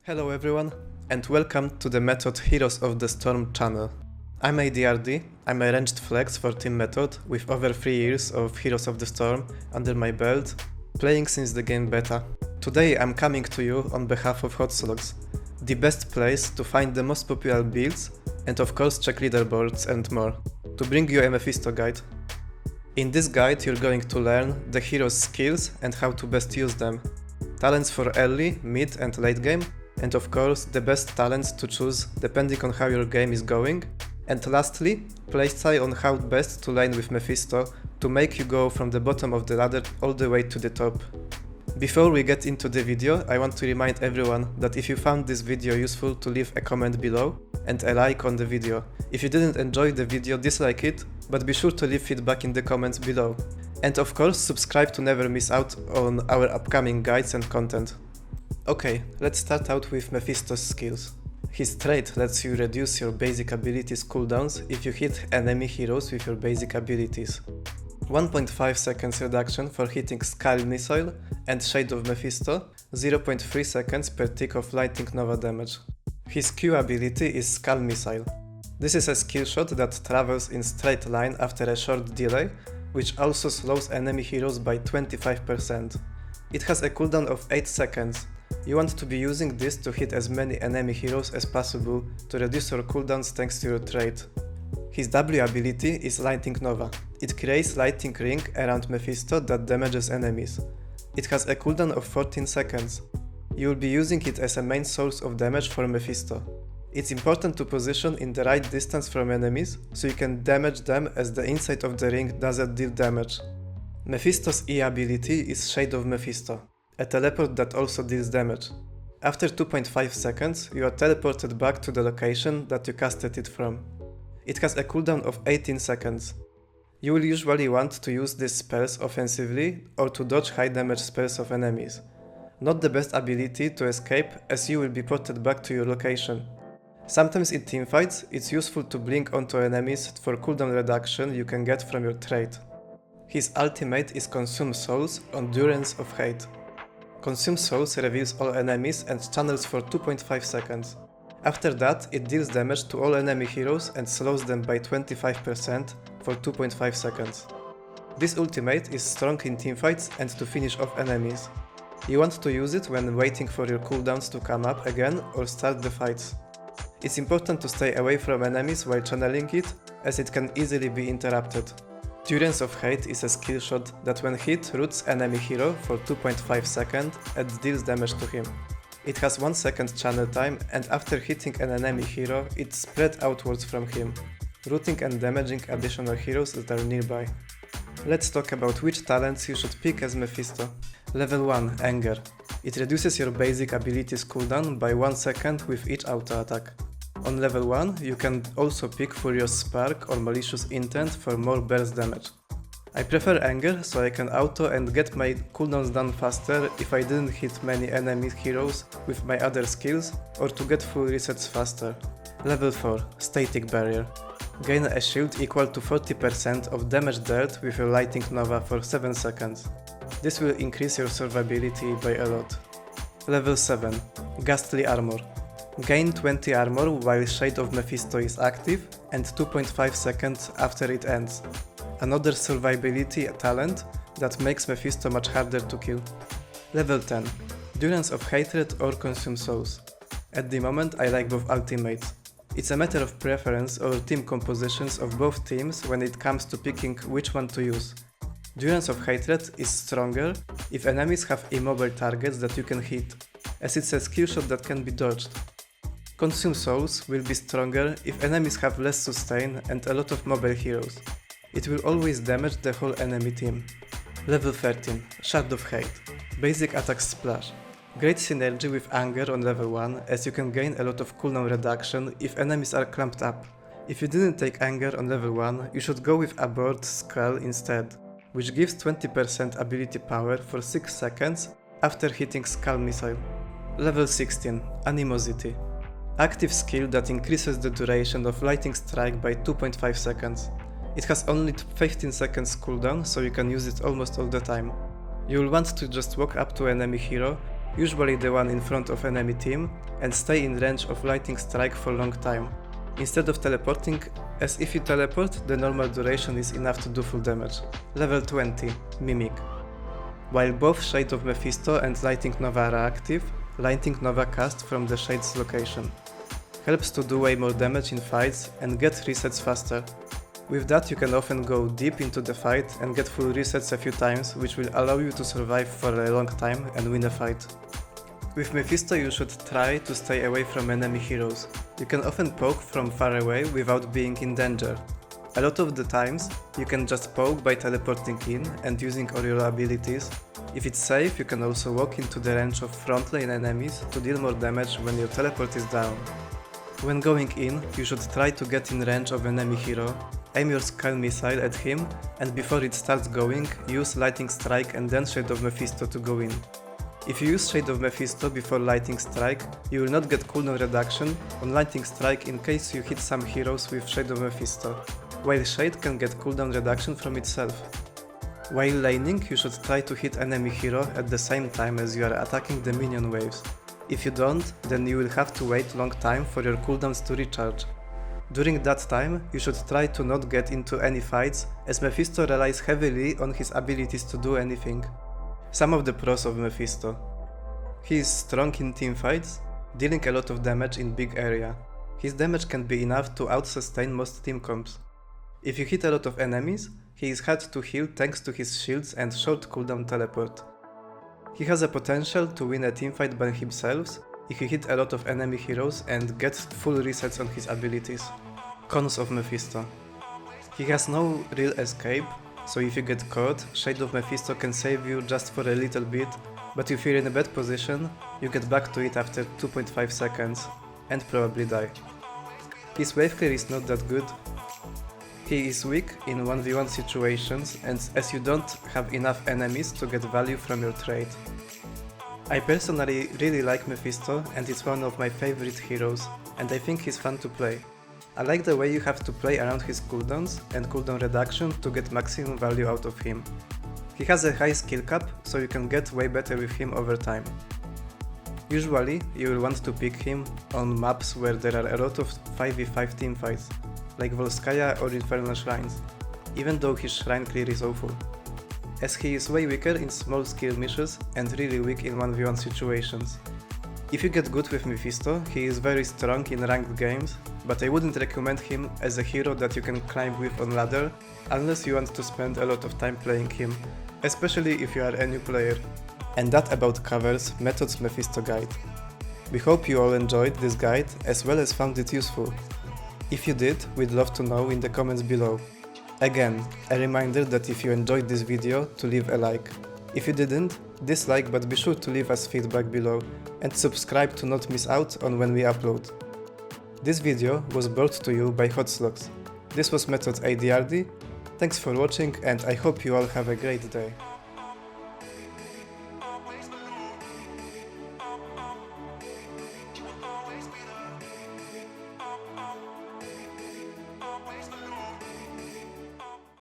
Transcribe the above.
Hello everyone, and welcome to the Method Heroes of the Storm channel. I'm ADRD, I'm a ranged flex for Team Method with over 3 years of Heroes of the Storm under my belt, playing since the game beta. Today I'm coming to you on behalf of Hot Slugs, the best place to find the most popular builds and of course check leaderboards and more, to bring you a Mephisto guide. In this guide you're going to learn the hero's skills and how to best use them, talents for early, mid and late game, and of course the best talents to choose depending on how your game is going, and lastly, playstyle on how best to lane with Mephisto to make you go from the bottom of the ladder all the way to the top. Before we get into the video, I want to remind everyone that if you found this video useful to leave a comment below and a like on the video. If you didn't enjoy the video, dislike it, but be sure to leave feedback in the comments below. And of course, subscribe to never miss out on our upcoming guides and content. Okay, let's start out with Mephisto's skills. His trait lets you reduce your basic abilities cooldowns if you hit enemy heroes with your basic abilities. 1.5 seconds reduction for hitting Skyline missile and Shade of Mephisto, 0.3 seconds per tick of lightning nova damage. His Q ability is Skull Missile. This is a skill shot that travels in straight line after a short delay, which also slows enemy heroes by 25%. It has a cooldown of 8 seconds. You want to be using this to hit as many enemy heroes as possible to reduce your cooldowns thanks to your trait. His W ability is Lightning Nova. It creates lightning ring around Mephisto that damages enemies. It has a cooldown of 14 seconds. You will be using it as a main source of damage for Mephisto. It's important to position in the right distance from enemies so you can damage them as the inside of the ring doesn't deal damage. Mephisto's E ability is Shade of Mephisto, a teleport that also deals damage. After 2.5 seconds, you are teleported back to the location that you casted it from. It has a cooldown of 18 seconds. You will usually want to use these spells offensively or to dodge high damage spells of enemies. Not the best ability to escape as you will be ported back to your location. Sometimes in teamfights, it's useful to blink onto enemies for cooldown reduction you can get from your trait. His ultimate is Consume Souls on Durance of Hate. Consume Souls reveals all enemies and channels for 2.5 seconds. After that, it deals damage to all enemy heroes and slows them by 25% for 2.5 seconds. This ultimate is strong in teamfights and to finish off enemies. You want to use it when waiting for your cooldowns to come up again or start the fights. It's important to stay away from enemies while channeling it, as it can easily be interrupted. Durance of Hate is a skill shot that when hit roots enemy hero for 2.5 seconds and deals damage to him. It has 1 second channel time and after hitting an enemy hero, it's spread outwards from him, rooting and damaging additional heroes that are nearby. Let's talk about which talents you should pick as Mephisto. Level 1 Anger. It reduces your basic abilities cooldown by 1 second with each auto attack. On level 1, you can also pick Furious Spark or Malicious Intent for more burst damage. I prefer Anger so I can auto and get my cooldowns done faster if I didn't hit many enemy heroes with my other skills or to get full resets faster. Level 4 Static Barrier. Gain a shield equal to 40% of damage dealt with your Lightning Nova for 7 seconds. This will increase your survivability by a lot. Level 7 Ghastly Armor. Gain 20 armor while Shade of Mephisto is active and 2.5 seconds after it ends. Another survivability talent that makes Mephisto much harder to kill. Level 10 Durance of Hatred or Consume Souls. At the moment I like both ultimates. It's a matter of preference or team compositions of both teams when it comes to picking which one to use. Durance of Hatred is stronger if enemies have immobile targets that you can hit, as it's a skill shot that can be dodged. Consume Souls will be stronger if enemies have less sustain and a lot of mobile heroes. It will always damage the whole enemy team. Level 13 Shard of Hate. Basic attack Splash. Great synergy with Anger on level 1 as you can gain a lot of cooldown reduction if enemies are clamped up. If you didn't take Anger on level 1, you should go with Abort Skull instead, which gives 20% ability power for 6 seconds after hitting Skull Missile. Level 16 Animosity. Active skill that increases the duration of Lightning Strike by 2.5 seconds. It has only 15 seconds cooldown, so you can use it almost all the time. You will want to just walk up to enemy hero usually the one in front of enemy team, and stay in range of lightning strike for long time, instead of teleporting, as if you teleport, the normal duration is enough to do full damage. Level 20, Mimic. While both Shade of Mephisto and Lightning Nova are active, Lightning Nova cast from the Shade's location. Helps to do way more damage in fights and get resets faster. With that you can often go deep into the fight and get full resets a few times, which will allow you to survive for a long time and win a fight. With Mephisto you should try to stay away from enemy heroes. You can often poke from far away without being in danger. A lot of the times you can just poke by teleporting in and using all your abilities. If it's safe, you can also walk into the range of front lane enemies to deal more damage when your teleport is down. When going in, you should try to get in range of enemy hero, aim your Sky missile at him, and before it starts going, use Lightning Strike and then Shade of Mephisto to go in. If you use Shade of Mephisto before Lightning Strike, you will not get cooldown reduction on Lightning Strike in case you hit some heroes with Shade of Mephisto, while Shade can get cooldown reduction from itself. While laning, you should try to hit enemy hero at the same time as you are attacking the minion waves. If you don't, then you will have to wait long time for your cooldowns to recharge. During that time, you should try to not get into any fights, as Mephisto relies heavily on his abilities to do anything. Some of the pros of Mephisto. He is strong in teamfights, dealing a lot of damage in big area. His damage can be enough to out-sustain most team comps. If you hit a lot of enemies, he is hard to heal thanks to his shields and short cooldown teleport. He has a potential to win a teamfight by himself if you hit a lot of enemy heroes and get full resets on his abilities. Cons of Mephisto. He has no real escape, so if you get caught, Shade of Mephisto can save you just for a little bit, but if you're in a bad position, you get back to it after 2.5 seconds, and probably die. His wave clear is not that good. He is weak in 1v1 situations, and as you don't have enough enemies to get value from your trade. I personally really like Mephisto, and it's one of my favorite heroes, and I think he's fun to play. I like the way you have to play around his cooldowns and cooldown reduction to get maximum value out of him. He has a high skill cap, so you can get way better with him over time. Usually, you will want to pick him on maps where there are a lot of 5v5 teamfights, like Volskaya or Infernal Shrines, even though his shrine clear is awful, as he is way weaker in small skirmishes and really weak in 1v1 situations. If you get good with Mephisto, he is very strong in ranked games, but I wouldn't recommend him as a hero that you can climb with on ladder, unless you want to spend a lot of time playing him, especially if you are a new player. And that about covers Method's Mephisto guide. We hope you all enjoyed this guide as well as found it useful. If you did, we'd love to know in the comments below. Again, a reminder that if you enjoyed this video, to leave a like. If you didn't, dislike, but be sure to leave us feedback below and subscribe to not miss out on when we upload. This video was brought to you by Hotslogs. This was Method ADRD. Thanks for watching and I hope you all have a great day.